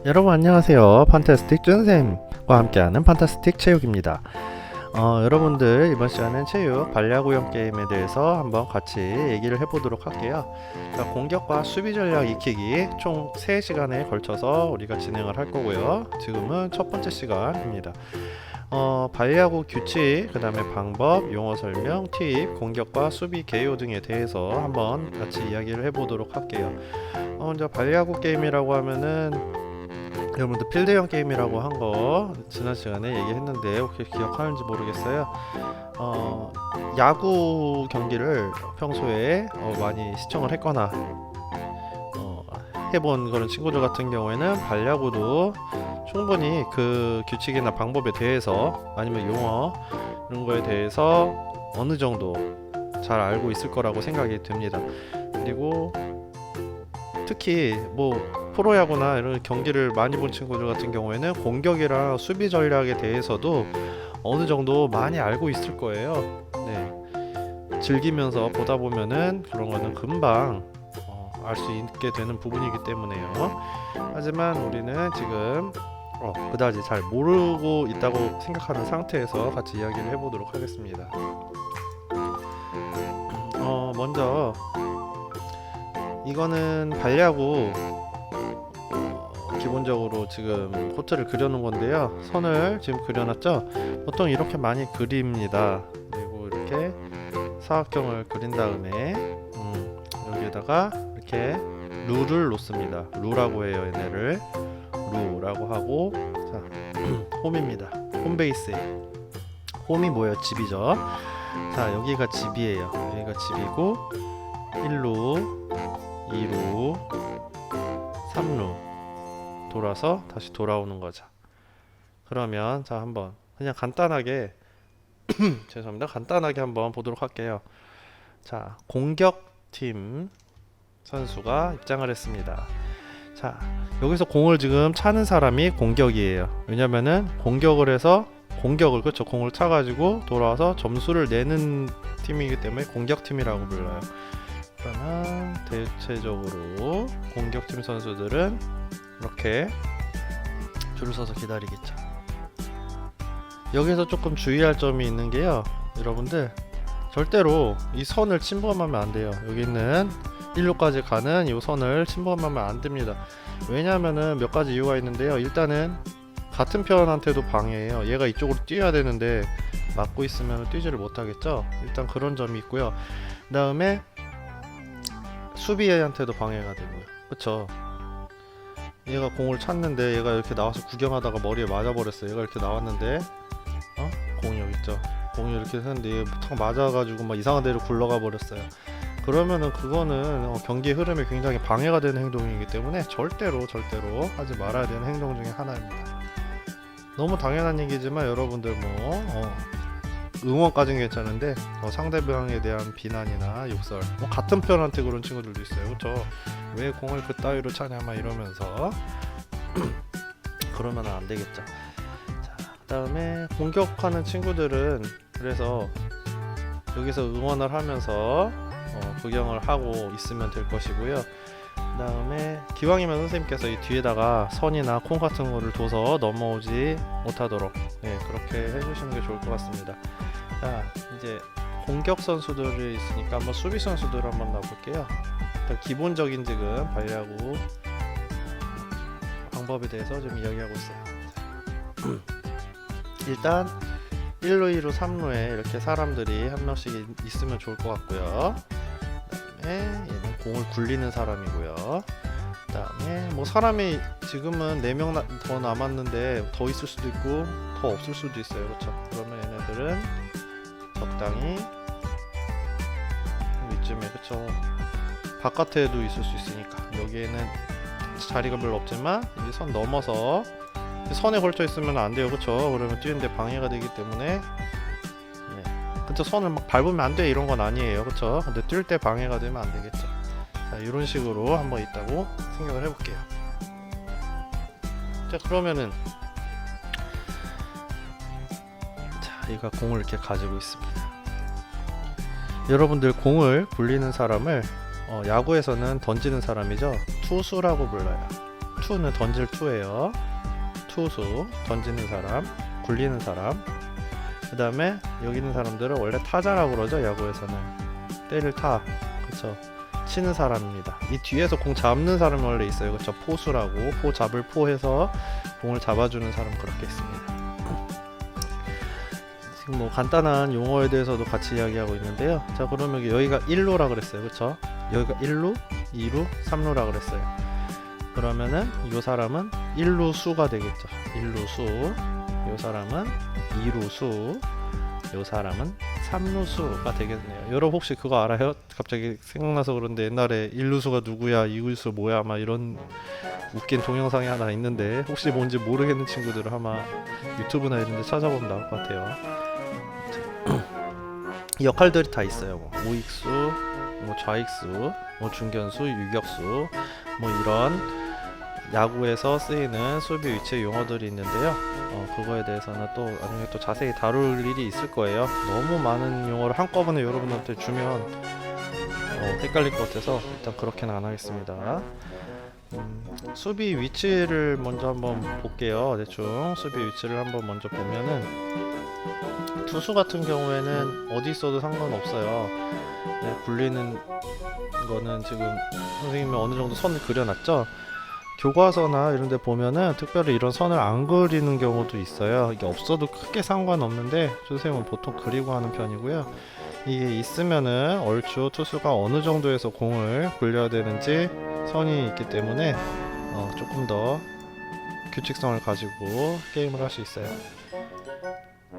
여러분 안녕하세요. 판타스틱 준쌤과 함께하는 판타스틱 체육입니다. 여러분들 이번 시간엔 체육 반려구형 게임에 대해서 한번 같이 얘기를 해보도록 할게요. 자, 공격과 수비 전략 익히기 총 3시간에 걸쳐서 우리가 진행을 할 거고요. 지금은 첫 번째 시간입니다. 반려구 규칙, 그 다음에 방법, 용어 설명, 팁, 공격과 수비 개요 등에 대해서 한번 같이 이야기를 해보도록 할게요. 먼저 반려구 게임이라고 하면은 여러분들 필드형 게임이라고 한 거 지난 시간에 얘기했는데 혹시 기억하는지 모르겠어요. 야구 경기를 평소에 많이 시청을 했거나 해본 그런 친구들 같은 경우에는 반려구도 충분히 그 규칙이나 방법에 대해서 아니면 용어 이런 거에 대해서 어느 정도 잘 알고 있을 거라고 생각이 듭니다. 그리고 특히 프로야구나 이런 경기를 많이 본 친구들 같은 경우에는 공격이랑 수비 전략에 대해서도 어느 정도 많이 알고 있을 거예요. 네. 즐기면서 보다 보면은 그런 거는 금방 알 수 있게 되는 부분이기 때문에요. 하지만 우리는 지금 그다지 잘 모르고 있다고 생각하는 상태에서 같이 이야기를 해보도록 하겠습니다. 먼저 이거는 반려구 기본적으로 지금 코트를 그려놓은 건데요. 선을 지금 그려놨죠. 보통 이렇게 많이 그립니다. 그리고 이렇게 사각형을 그린 다음에 여기에다가 이렇게 루를 놓습니다. 루라고 해요. 얘네를 루라고 하고, 자 홈입니다. 홈베이스. 홈이 뭐예요? 집이죠. 자, 여기가 집이에요. 여기가 집이고 1루 2루 3루 돌아서 다시 돌아오는 거죠. 그러면 자, 한번 그냥 간단하게 죄송합니다. 간단하게 한번 보도록 할게요. 자, 공격팀 선수가 입장을 했습니다. 자, 여기서 공을 지금 차는 사람이 공격이에요. 왜냐면은 공격을 해서 그렇죠, 공을 차가지고 돌아와서 점수를 내는 팀이기 때문에 공격팀이라고 불러요. 그러면 대체적으로 공격팀 선수들은 이렇게 줄을 서서 기다리겠죠. 여기서 조금 주의할 점이 있는 게요, 여러분들 절대로 이 선을 침범하면 안 돼요. 여기 있는 1루까지 가는 이 선을 침범하면 안 됩니다. 왜냐하면은 몇 가지 이유가 있는데요. 일단은 같은 편한테도 방해해요. 얘가 이쪽으로 뛰어야 되는데 막고 있으면 뛰지를 못하겠죠. 일단 그런 점이 있고요. 그 다음에 수비한테도 방해가 되고요. 그쵸? 얘가 공을 찼는데 얘가 이렇게 나와서 구경하다가 머리에 맞아버렸어요. 얘가 이렇게 나왔는데 공이 여기 있죠. 공이 이렇게 했는데 얘 탁 맞아가지고 막 이상한 데로 굴러가 버렸어요. 그러면은 그거는 경기의 흐름에 굉장히 방해가 되는 행동이기 때문에 절대로 하지 말아야 되는 행동 중에 하나입니다. 너무 당연한 얘기지만 여러분들 응원까지는 괜찮은데 상대방에 대한 비난이나 욕설, 같은 편한테 그런 친구들도 있어요. 그렇죠? 왜 공을 그따위로 차냐 막 이러면서 그러면 안 되겠죠. 자, 그다음에 공격하는 친구들은 그래서 여기서 응원을 하면서 구경을 하고 있으면 될 것이고요. 그 다음에 기왕이면 선생님께서 이 뒤에다가 선이나 콩 같은 거를 둬서 넘어오지 못하도록 그렇게 해주시는 게 좋을 것 같습니다. 자, 이제 공격 선수들이 있으니까 한번 수비 선수들 한번 나볼게요. 일단 기본적인 지금 반려구 방법에 대해서 좀 이야기하고 있어요. 일단 1루, 2루, 3루에 이렇게 사람들이 한 명씩 있으면 좋을 것 같고요. 그 다음에 얘는 공을 굴리는 사람이고요. 그 다음에 사람이 지금은 4명 더 남았는데 더 있을 수도 있고 더 없을 수도 있어요. 그렇죠? 그러면 얘네들은 적당히 이쯤에, 그쵸, 바깥에도 있을 수 있으니까 여기에는 자리가 별로 없지만 이 선 넘어서 선에 걸쳐 있으면 안 돼요. 그쵸? 그러면 뛰는데 방해가 되기 때문에 그쵸, 선을 막 밟으면 안 돼 이런 건 아니에요. 그쵸? 근데 뛸 때 방해가 되면 안 되겠죠. 자, 이런 식으로 한번 있다고 생각을 해볼게요. 자, 그러면은 얘가 공을 이렇게 가지고 있습니다. 여러분들 공을 굴리는 사람을 야구에서는 던지는 사람이죠. 투수라고 불러요. 투는 던질 투예요. 투수, 던지는 사람, 굴리는 사람. 그 다음에 여기 있는 사람들은 원래 타자라고 그러죠. 야구에서는 때릴 타, 그쵸, 치는 사람입니다. 이 뒤에서 공 잡는 사람이 원래 있어요. 그쵸, 포수라고, 포 잡을 포해서 공을 잡아주는 사람 그렇게 있습니다. 지금 뭐 간단한 용어에 대해서도 같이 이야기하고 있는데요. 자, 그러면 여기가 1루라 그랬어요. 그쵸, 여기가 1루, 2루, 3루라 그랬어요. 그러면은 이 사람은 1루수가 되겠죠. 1루수. 이 사람은 2루수. 이 사람은 3루수가 되겠네요. 여러분 혹시 그거 알아요? 갑자기 생각나서 그런데 옛날에 1루수가 누구야, 2루수 뭐야, 막 이런 웃긴 동영상이 하나 있는데 혹시 뭔지 모르겠는 친구들은 아마 유튜브나 이런 데 찾아보면 나올 것 같아요. 역할들이 다 있어요. 뭐 우익수, 뭐 좌익수, 뭐 중견수, 유격수, 뭐 이런 야구에서 쓰이는 수비 위치 용어들이 있는데요. 그거에 대해서는 또 나중에 또 자세히 다룰 일이 있을 거예요. 너무 많은 용어를 한꺼번에 여러분한테 주면 헷갈릴 것 같아서 일단 그렇게는 안 하겠습니다. 수비 위치를 먼저 한번 볼게요. 대충 수비 위치를 한번 먼저 보면은 투수 같은 경우에는 어디 있어도 상관없어요. 네, 굴리는 거는 지금 선생님이 어느 정도 선을 그려놨죠. 교과서나 이런 데 보면은 특별히 이런 선을 안 그리는 경우도 있어요. 이게 없어도 크게 상관없는데 선생님은 보통 그리고 하는 편이고요. 이게 있으면은 얼추 투수가 어느 정도에서 공을 굴려야 되는지 선이 있기 때문에 조금 더 규칙성을 가지고 게임을 할 수 있어요.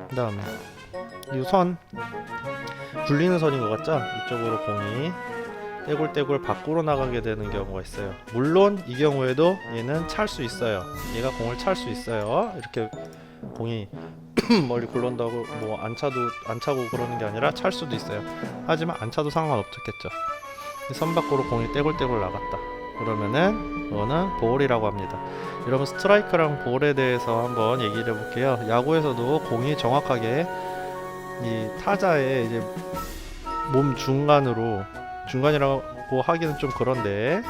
그 다음에 이 선, 굴리는 선인 것 같죠? 이쪽으로 공이 떼굴떼굴 밖으로 나가게 되는 경우가 있어요. 물론 이 경우에도 얘는 찰 수 있어요. 얘가 공을 찰 수 있어요. 이렇게 공이 멀리 굴러온다고 뭐 안 차고 그러는 게 아니라 찰 수도 있어요. 하지만 안 차도 상관없겠죠. 선 밖으로 공이 떼굴떼굴 나갔다. 그러면은 이거는 볼이라고 합니다. 여러분 스트라이크랑 볼에 대해서 한번 얘기를 해볼게요. 야구에서도 공이 정확하게 이 타자의 이제 몸 중간이라고 하기는 좀 그런데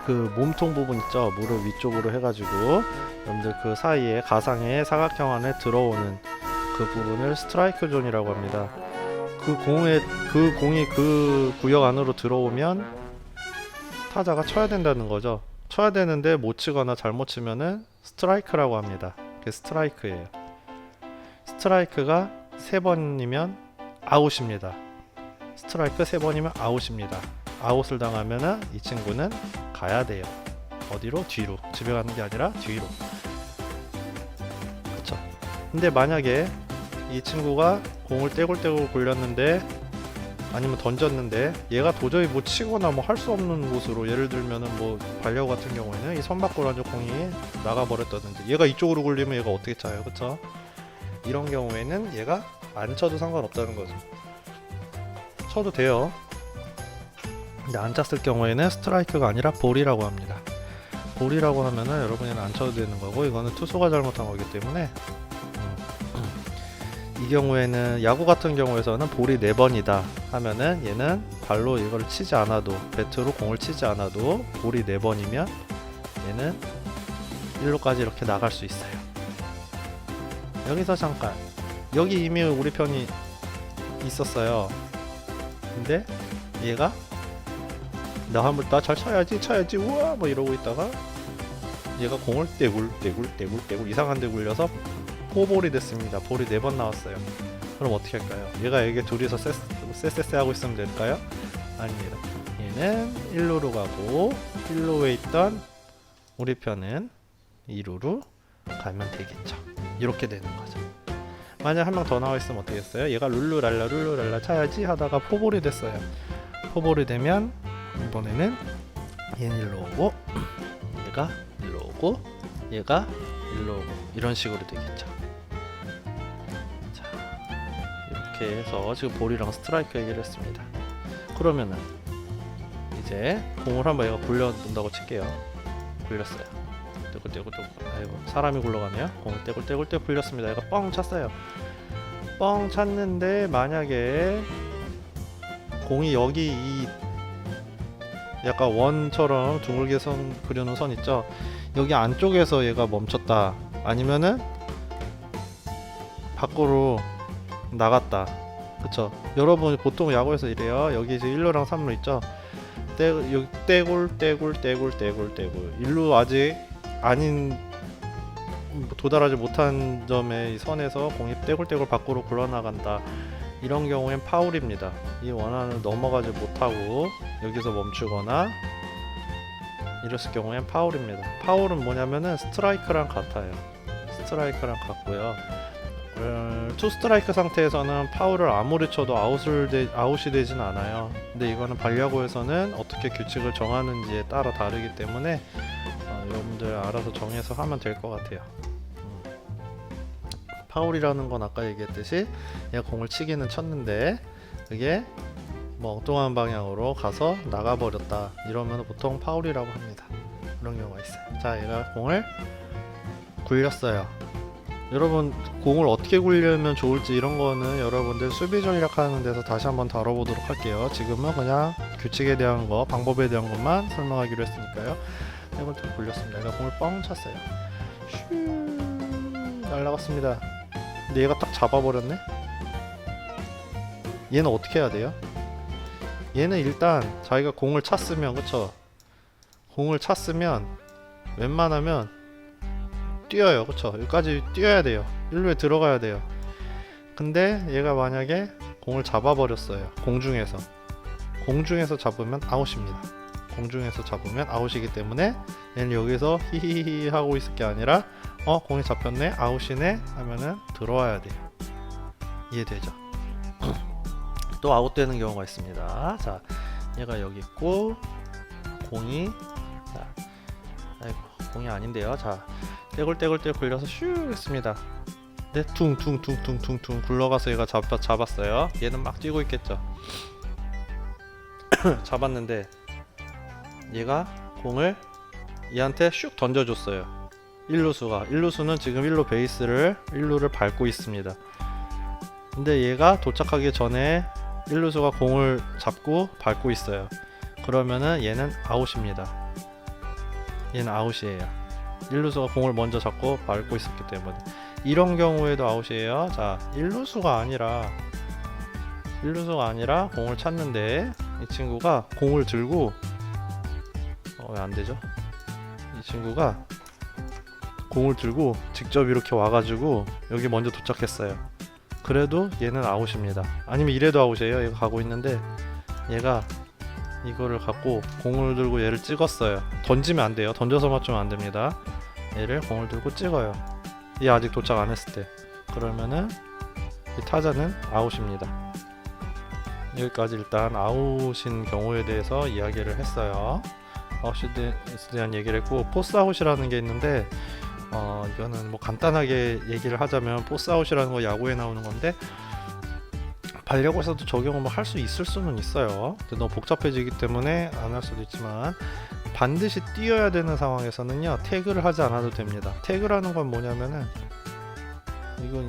그 몸통 부분 있죠. 무릎 위쪽으로 해가지고 여러분들 그 사이에 가상의 사각형 안에 들어오는 그 부분을 스트라이크 존이라고 합니다. 그 공이 그 구역 안으로 들어오면 타자가 쳐야 된다는 거죠. 쳐야 되는데 못 치거나 잘못 치면은 스트라이크라고 합니다. 그게 스트라이크예요. 스트라이크가 3번이면 아웃입니다. 스트라이크 3번이면 아웃입니다. 아웃을 당하면은 이 친구는 가야 돼요. 어디로? 뒤로. 집에 가는 게 아니라 뒤로. 그쵸? 근데 만약에 이 친구가 공을 떼굴떼굴 굴렸는데 아니면 던졌는데 얘가 도저히 못 치거나 뭐 할 수 없는 곳으로, 예를 들면은 뭐 발야구 같은 경우에는 이 선 밖으로 완전 공이 나가버렸다든지, 얘가 이쪽으로 굴리면 얘가 어떻게 차요? 그쵸? 이런 경우에는 얘가 안 쳐도 상관없다는 거죠. 쳐도 돼요. 근데 안 찼을 경우에는 스트라이크가 아니라 볼이라고 합니다. 볼이라고 하면은 여러분은 안 쳐도 되는 거고, 이거는 투수가 잘못한 거기 때문에 이 경우에는 야구 같은 경우에서는 볼이 4번이다 하면은 얘는 발로 이걸 치지 않아도, 배트로 공을 치지 않아도 볼이 4번이면 얘는 1루까지 이렇게 나갈 수 있어요. 여기서 잠깐, 여기 이미 우리 편이 있었어요. 근데 얘가 나 잘 쳐야지 우와 뭐 이러고 있다가 얘가 공을 떼굴 이상한 데 굴려서 포볼이 됐습니다. 볼이 4번 나왔어요. 그럼 어떻게 할까요? 얘가 여기 둘이서 쎄쎄쎄 하고 있으면 될까요? 아닙니다. 얘는 1루로 가고 1루에 있던 우리 편은 2루로 가면 되겠죠. 이렇게 되는 거죠. 만약 한 명 더 나와 있으면 어떻게 했어요? 얘가 룰루랄라 차야지 하다가 포볼이 됐어요. 포볼이 되면 이번에는 얘는 일로 오고 얘가 일로 오고 얘가 일로 오고 이런 식으로 되겠죠. 자, 이렇게 해서 지금 볼이랑 스트라이크 얘기를 했습니다. 그러면은 이제 공을 한번 얘가 굴려본다고 칠게요. 굴렸어요. 떼굴 아이고 사람이 굴러가네요. 공을 떼굴 굴렸습니다. 얘가 뻥 찼어요. 뻥 찼는데 만약에 공이 여기 이 약간 원처럼 둥글게 선 그려놓은 선 있죠. 여기 안쪽에서 얘가 멈췄다 아니면은 밖으로 나갔다. 그쵸? 여러분 보통 야구에서 이래요. 여기 이제 1루랑 3루 있죠. 여기 떼굴 일루 아직 아닌 도달하지 못한 점에 이 선에서 공이 떼굴 밖으로 굴러나간다. 이런 경우엔 파울입니다. 이 원안을 넘어가지 못하고 여기서 멈추거나 이랬을 경우엔 파울입니다. 파울은 뭐냐면은 스트라이크랑 같아요. 스트라이크랑 같고요. 투 스트라이크 상태에서는 파울을 아무리 쳐도 아웃이 되진 않아요. 근데 이거는 반야구에서는 어떻게 규칙을 정하는지에 따라 다르기 때문에 여러분들 알아서 정해서 하면 될 것 같아요. 파울이라는 건 아까 얘기했듯이 얘가 공을 치기는 쳤는데 그게 뭐 엉뚱한 방향으로 가서 나가버렸다. 이러면 보통 파울이라고 합니다. 그런 경우가 있어요. 자, 얘가 공을 굴렸어요. 여러분 공을 어떻게 굴리면 좋을지 이런 거는 여러분들 수비 전략 하는 데서 다시 한번 다뤄보도록 할게요. 지금은 그냥 규칙에 대한 거, 방법에 대한 것만 설명하기로 했으니까요. 이걸 또 굴렸습니다. 얘가 공을 뻥 찼어요. 슈 날라갔습니다. 근데 얘가 딱 잡아버렸네. 얘는 어떻게 해야 돼요? 얘는 일단 자기가 공을 찼으면, 그쵸? 공을 찼으면 웬만하면 뛰어요. 그쵸? 여기까지 뛰어야 돼요. 1루에 들어가야 돼요. 근데 얘가 만약에 공을 잡아버렸어요. 공중에서 잡으면 아웃입니다. 공중에서 잡으면 아웃이기 때문에 얘는 여기서 히히히 하고 있을 게 아니라 공이 잡혔네, 아웃이네 하면은 들어와야 돼요. 이해되죠? 또 아웃되는 경우가 있습니다. 자, 얘가 여기 있고 공이 공이 아닌데요. 자, 떼굴 굴려서 슈 했습니다. 네, 퉁퉁 굴러가서 얘가 잡았어요. 얘는 막 뛰고 있겠죠. 잡았는데 얘가 공을 얘한테 슉 던져줬어요. 1루수는 지금 1루를 밟고 있습니다. 근데 얘가 도착하기 전에 1루수가 공을 잡고 밟고 있어요. 그러면은 얘는 아웃입니다. 얘는 아웃이에요. 1루수가 공을 먼저 잡고 밟고 있었기 때문에. 이런 경우에도 아웃이에요. 자, 1루수가 아니라 공을 찼는데 이 친구가 공을 들고 왜 안되죠? 이 친구가 공을 들고 직접 이렇게 와가지고 여기 먼저 도착했어요. 그래도 얘는 아웃입니다. 아니면 이래도 아웃이에요. 얘가 가고 있는데 얘가 이거를 갖고 공을 들고 얘를 찍었어요. 던지면 안 돼요. 던져서 맞추면 안 됩니다. 얘를 공을 들고 찍어요. 얘 아직 도착 안 했을 때. 그러면은 이 타자는 아웃입니다. 여기까지 일단 아웃인 경우에 대해서 이야기를 했어요. 아웃에 대한 얘기를 했고, 포스 아웃이라는 게 있는데 이거는 뭐 간단하게 얘기를 하자면 포스 아웃이라는 거 야구에 나오는 건데 반려구에서도 적용을 뭐 할 수 있을 수는 있어요. 근데 너무 복잡해지기 때문에 안 할 수도 있지만 반드시 뛰어야 되는 상황에서는요 태그를 하지 않아도 됩니다. 태그라는 건 뭐냐면은 이건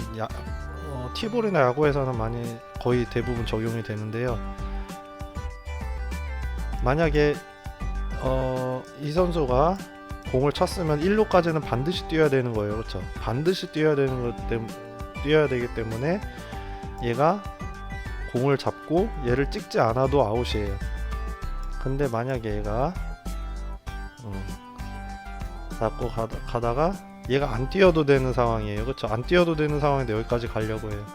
티볼이나 야구에서는 많이 거의 대부분 적용이 되는데요. 만약에 이 선수가 공을 찼으면 1루까지는 반드시 뛰어야 되는 거예요. 그렇죠? 반드시 뛰어야 되기 때문에 얘가 공을 잡고 얘를 찍지 않아도 아웃이에요. 근데 만약에 얘가 잡고 가다가 얘가 안 뛰어도 되는 상황이에요. 그렇죠? 안 뛰어도 되는 상황인데 여기까지 가려고 해요.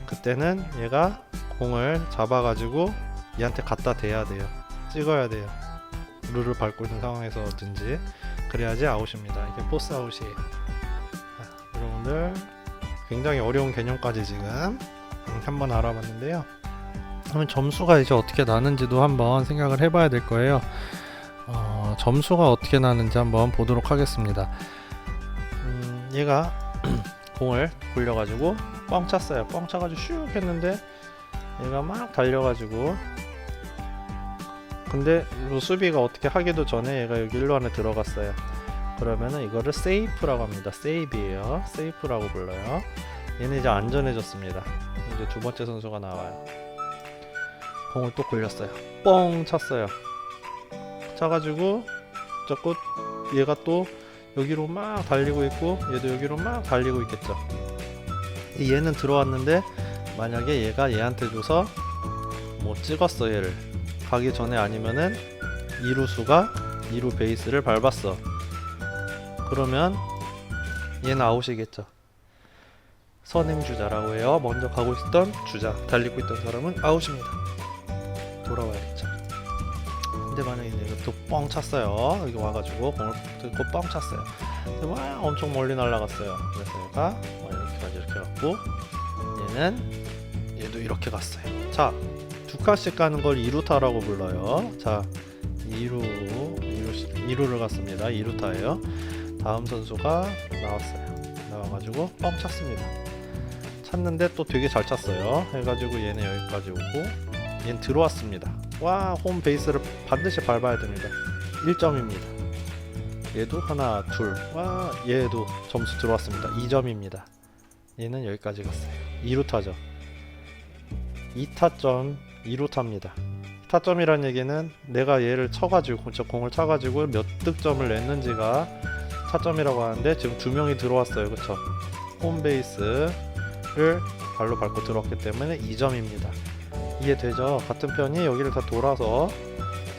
그때는 얘가 공을 잡아가지고 얘한테 갖다 대야 돼요. 찍어야 돼요. 룰을 밟고 있는 상황에서든지. 그래야지 아웃입니다. 이게 포스 아웃이에요. 자, 여러분들 굉장히 어려운 개념까지 지금 한번 알아봤는데요. 그러면 점수가 이제 어떻게 나는지도 한번 생각을 해봐야 될 거예요. 점수가 어떻게 나는지 한번 보도록 하겠습니다. 얘가 공을 굴려가지고 뻥 찼어요. 뻥 차가지고 슉 했는데 얘가 막 달려가지고, 근데 수비가 어떻게 하기도 전에 얘가 여기 1루 안에 들어갔어요. 그러면은 이거를 세이프라고 합니다. 세이브예요. 세이프라고 불러요. 얘는 이제 안전해졌습니다. 이제 두 번째 선수가 나와요. 공을 또 굴렸어요. 뻥 찼어요. 차가지고 자꾸 얘가 또 여기로 막 달리고 있고 얘도 여기로 막 달리고 있겠죠. 얘는 들어왔는데 만약에 얘가 얘한테 줘서 뭐 찍었어, 얘를 가기 전에, 아니면은 이루수가 이루 베이스를 밟았어. 그러면 얘는 아웃이겠죠. 선행 주자라고 해요. 먼저 가고 있었던 주자, 달리고 있던 사람은 아웃입니다. 돌아와야겠죠. 근데 만약에 내가 또 뻥 찼어요. 여기 와가지고 공을 들고 뻥 찼어요. 근데 막 엄청 멀리 날아갔어요. 그래서 얘가 이렇게 갔고, 얘도 이렇게 갔어요. 자, 두 칸씩 가는 걸 이루타라고 불러요. 자, 이루를 갔습니다. 이루타예요. 다음 선수가 나왔어요. 나와가지고 뻥 찼습니다. 찼는데 또 되게 잘 찼어요. 해가지고 얘는 여기까지 오고, 얘는 들어왔습니다. 와, 홈 베이스를 반드시 밟아야 됩니다. 1점입니다. 얘도 하나, 둘. 와, 얘도 점수 들어왔습니다. 2점입니다. 얘는 여기까지 갔어요. 2루타죠. 2타점 2루타입니다. 타점이란 얘기는 내가 얘를 쳐가지고, 공을 차가지고 몇 득점을 냈는지가 타점이라고 하는데, 지금 두 명이 들어왔어요. 그쵸? 홈베이스를 발로 밟고 들어왔기 때문에 2점입니다. 이해되죠? 같은 편이 여기를 다 돌아서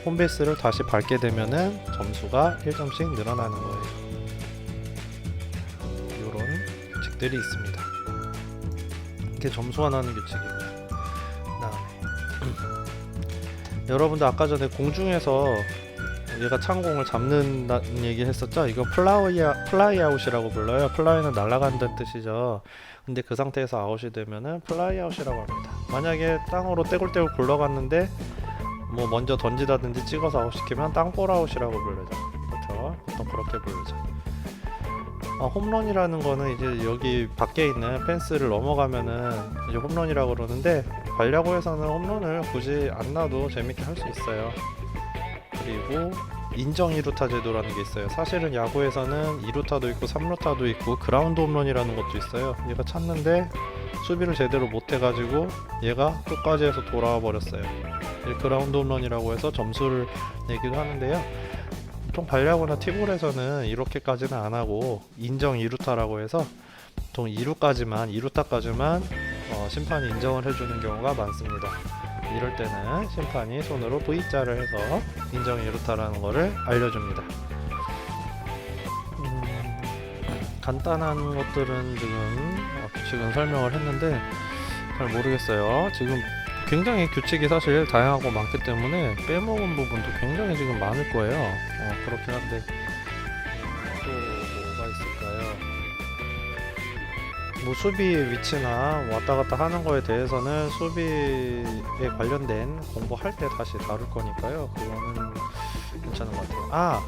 홈베이스를 다시 밟게 되면은 점수가 1점씩 늘어나는 거예요. 이런 규칙들이 있습니다. 이게 점수가 나는 규칙이고요. 여러분들 아까 전에 공중에서 얘가 찬 공을 잡는다는 얘기 했었죠? 이거 플라이 아웃이라고 불러요. 플라이는 날아간다는 뜻이죠. 근데 그 상태에서 아웃이 되면은 플라이 아웃이라고 합니다. 만약에 땅으로 떼굴떼굴 굴러갔는데 뭐 먼저 던지다든지 찍어서 아웃시키면 땅볼 아웃이라고 부르죠. 그렇죠? 보통 그렇게 부르죠. 홈런이라는 거는 이제 여기 밖에 있는 펜스를 넘어가면은 이제 홈런이라고 그러는데, 반야구에서는 홈런을 굳이 안 놔도 재밌게 할 수 있어요. 그리고 인정 2루타 제도라는 게 있어요. 사실은 야구에서는 2루타도 있고 3루타도 있고 그라운드 홈런이라는 것도 있어요. 얘가 찼는데 수비를 제대로 못 해가지고 얘가 끝까지 해서 돌아와 버렸어요. 그라운드 홈런이라고 해서 점수를 내기도 하는데요. 보통 반야구나 티볼에서는 이렇게까지는 안 하고 인정 2루타라고 해서 보통 2루타까지만 심판이 인정을 해주는 경우가 많습니다. 이럴 때는 심판이 손으로 V자를 해서 인정 2루타라는 거를 알려줍니다. 간단한 것들은 지금 설명을 했는데 잘 모르겠어요. 지금 굉장히 규칙이 사실 다양하고 많기 때문에 빼먹은 부분도 굉장히 지금 많을 거예요. 그렇긴 한데 또 뭐가 있을까요? 뭐 수비 위치나 왔다 갔다 하는 거에 대해서는 수비에 관련된 공부할 때 다시 다룰 거니까요. 그거는 괜찮은 것 같아요.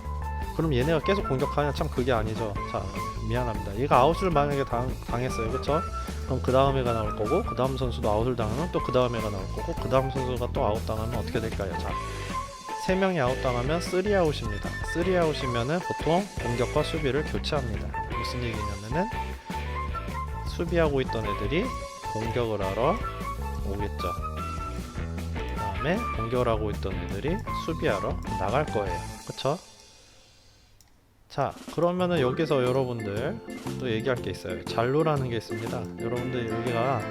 그럼 얘네가 계속 공격하냐? 참 그게 아니죠. 자, 미안합니다. 얘가 아웃을 만약에 당했어요. 그쵸? 그럼 그 다음 애가 나올 거고, 그 다음 선수도 아웃을 당하면 또 그 다음 애가 나올 거고, 그 다음 선수가 또 아웃 당하면 어떻게 될까요? 자, 3명이 아웃 당하면 3아웃입니다. 3아웃이면은 보통 공격과 수비를 교체합니다. 무슨 얘기냐면은 수비하고 있던 애들이 공격을 하러 오겠죠. 그 다음에 공격을 하고 있던 애들이 수비하러 나갈 거예요. 그쵸? 자, 그러면은 여기서 여러분들 또 얘기할 게 있어요. 잔루라는 게 있습니다. 여러분들 여기가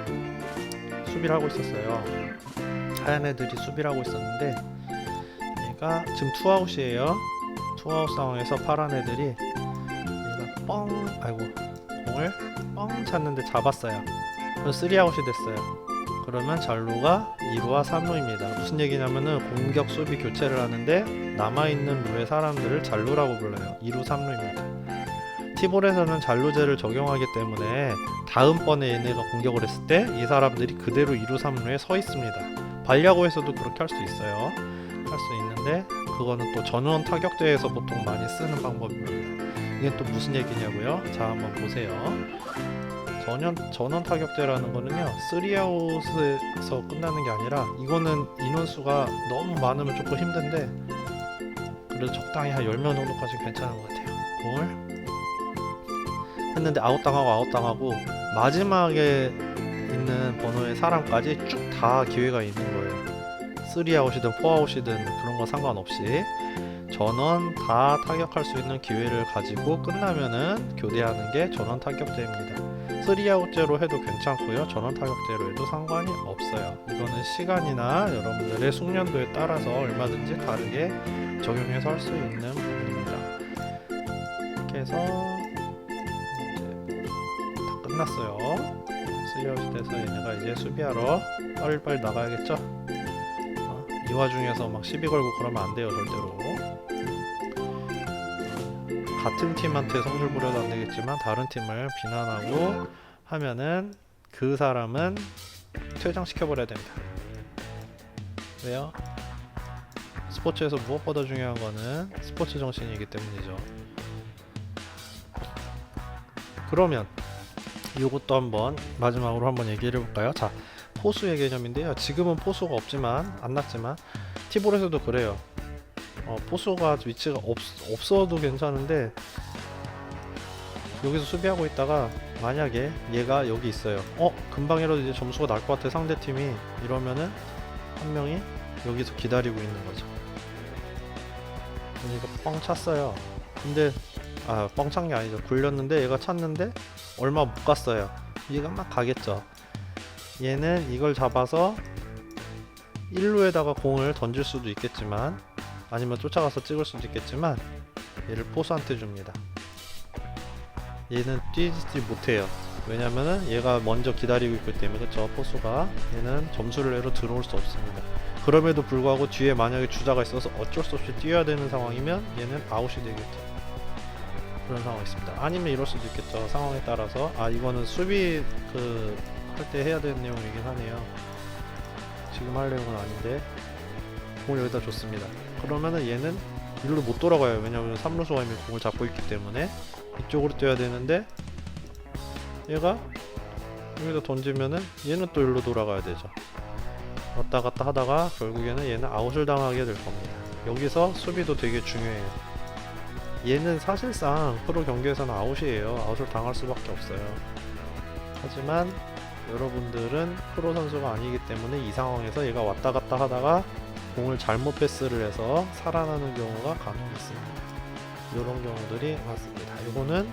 수비를 하고 있었어요. 하얀 애들이 수비를 하고 있었는데 얘가 지금 투아웃이에요. 투아웃 상황에서 파란 애들이 얘가 공을 뻥 찼는데 잡았어요. 그래서 3아웃이 됐어요. 그러면 잔루가 2루와 3루입니다. 무슨 얘기냐면은 공격 수비 교체를 하는데 남아있는 루의 사람들을 잔루라고 불러요. 2루 3루입니다. 티볼에서는 잔루제를 적용하기 때문에 다음번에 얘네가 공격을 했을 때 이 사람들이 그대로 2루 3루에 서 있습니다. 반야구에서도 그렇게 할 수 있어요. 할 수 있는데 그거는 또 전원 타격대에서 보통 많이 쓰는 방법입니다. 이게 또 무슨 얘기냐고요? 자, 한번 보세요. 전원 타격제라는 거는요, 3아웃에서 끝나는 게 아니라, 이거는 인원수가 너무 많으면 조금 힘든데 그래도 적당히 한 10명 정도까지 괜찮은 것 같아요. 공을 했는데 아웃당하고 마지막에 있는 번호의 사람까지 쭉 다 기회가 있는 거예요. 3아웃이든 4아웃이든 그런 거 상관없이 전원 다 타격할 수 있는 기회를 가지고 끝나면은 교대하는 게 전원 타격제입니다. 3아웃제로 해도 괜찮고요. 전원 타격제로 해도 상관이 없어요. 이거는 시간이나 여러분들의 숙련도에 따라서 얼마든지 다르게 적용해서 할 수 있는 부분입니다. 이렇게 해서 이제 다 끝났어요. 3아웃이 돼서 얘네가 이제 수비하러 빨리빨리 나가야겠죠? 이 와중에서 막 시비 걸고 그러면 안 돼요, 절대로. 같은 팀한테 성질 부려도 안 되겠지만 다른 팀을 비난하고 하면은 그 사람은 퇴장시켜버려야 됩니다. 왜요? 스포츠에서 무엇보다 중요한 거는 스포츠 정신이기 때문이죠. 그러면 이것도 한번 마지막으로 한번 얘기를 해볼까요? 자, 포수의 개념인데요. 지금은 포수가 없지만 안 났지만 티볼에서도 그래요. 포수가 위치가 없어도 괜찮은데 여기서 수비하고 있다가 만약에 얘가 여기 있어요. 금방이라도 이제 점수가 날 것 같아 상대팀이. 이러면은 한 명이 여기서 기다리고 있는 거죠. 그러니까 뻥 찼어요. 근데 뻥 찬 게 아니죠. 굴렸는데 얘가 찼는데 얼마 못 갔어요. 얘가 막 가겠죠. 얘는 이걸 잡아서 1루에다가 공을 던질 수도 있겠지만 아니면 쫓아가서 찍을 수도 있겠지만 얘를 포수한테 줍니다. 얘는 뛰지 못해요. 왜냐면은 얘가 먼저 기다리고 있기 때문에. 그쵸? 포수가 얘는 점수를 내러 들어올 수 없습니다. 그럼에도 불구하고 뒤에 만약에 주자가 있어서 어쩔 수 없이 뛰어야 되는 상황이면 얘는 아웃이 되겠죠. 그런 상황이 있습니다. 아니면 이럴 수도 있겠죠. 상황에 따라서. 이거는 수비 할 때 해야 되는 내용이긴 하네요. 지금 할 내용은 아닌데 공을 여기다 줬습니다. 그러면은 얘는 일로 못 돌아가요. 왜냐면 3루수가 이미 공을 잡고 있기 때문에 이쪽으로 뛰어야 되는데 얘가 여기다 던지면은 얘는 또 일로 돌아가야 되죠. 왔다 갔다 하다가 결국에는 얘는 아웃을 당하게 될 겁니다. 여기서 수비도 되게 중요해요. 얘는 사실상 프로 경기에서는 아웃이에요. 아웃을 당할 수밖에 없어요. 하지만 여러분들은 프로 선수가 아니기 때문에 이 상황에서 얘가 왔다 갔다 하다가 공을 잘못 패스를 해서 살아나는 경우가 간혹 있습니다. 이런 경우들이 많습니다. 이거는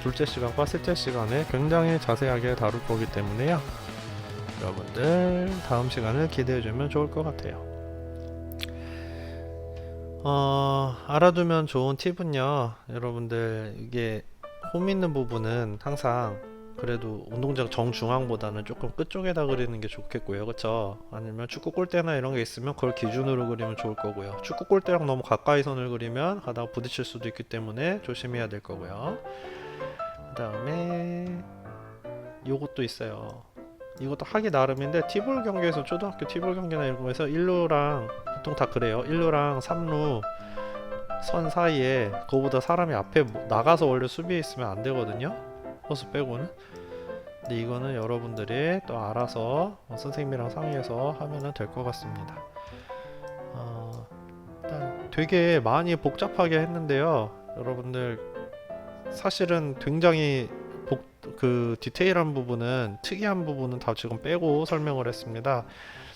둘째 시간과 셋째 시간에 굉장히 자세하게 다룰 거기 때문에요. 여러분들 다음 시간을 기대해주면 좋을 것 같아요. 알아두면 좋은 팁은요. 여러분들 이게 홈 있는 부분은 항상 그래도 운동장 정중앙보다는 조금 끝쪽에다 그리는 게 좋겠고요. 그쵸? 아니면 축구 골대나 이런 게 있으면 그걸 기준으로 그리면 좋을 거고요. 축구 골대랑 너무 가까이 선을 그리면 가다가 부딪힐 수도 있기 때문에 조심해야 될 거고요. 그 다음에 요것도 있어요. 이것도 하기 나름인데 티볼 경기에서 초등학교 티볼 경기나 이런 거에서 1루랑 보통 다 그래요. 1루랑 3루 선 사이에 그거보다 사람이 앞에 나가서 원래 수비에 있으면 안 되거든요. 포수 빼고는. 근데 이거는 여러분들이 또 알아서 선생님이랑 상의해서 하면은 될 것 같습니다. 일단 되게 많이 복잡하게 했는데요. 여러분들 사실은 굉장히 디테일한 부분은 특이한 부분은 다 지금 빼고 설명을 했습니다.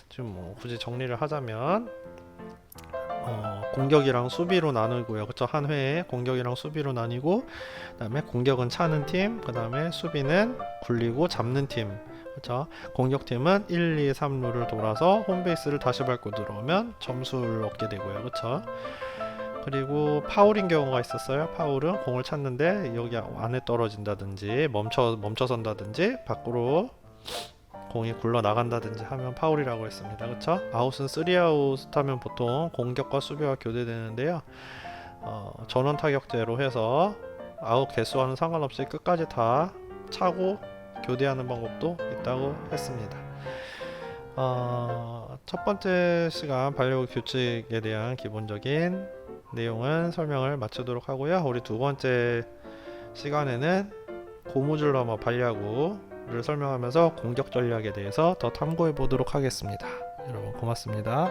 지금 뭐 굳이 정리를 하자면 공격이랑 수비로 나누고요. 그쵸? 한 회에 공격이랑 수비로 나뉘고 그 다음에 공격은 차는 팀, 그 다음에 수비는 굴리고 잡는 팀. 그쵸? 공격팀은 1, 2, 3루를 돌아서 홈베이스를 다시 밟고 들어오면 점수를 얻게 되고요. 그쵸? 그리고 파울인 경우가 있었어요. 파울은 공을 찼는데 여기 안에 떨어진다든지 멈춰선다든지 밖으로 공이 굴러 나간다든지 하면 파울이라고 했습니다. 그쵸? 아웃은 3아웃 하면 보통 공격과 수비가 교대되는데요. 전원 타격제로 해서 아웃 개수와는 상관없이 끝까지 다 차고 교대하는 방법도 있다고 했습니다. 첫 번째 시간 반려구 규칙에 대한 기본적인 내용은 설명을 마치도록 하고요. 우리 두 번째 시간에는 고무줄 넘어 반려구를 설명하면서 공격 전략에 대해서 더 탐구해 보도록 하겠습니다. 여러분 고맙습니다.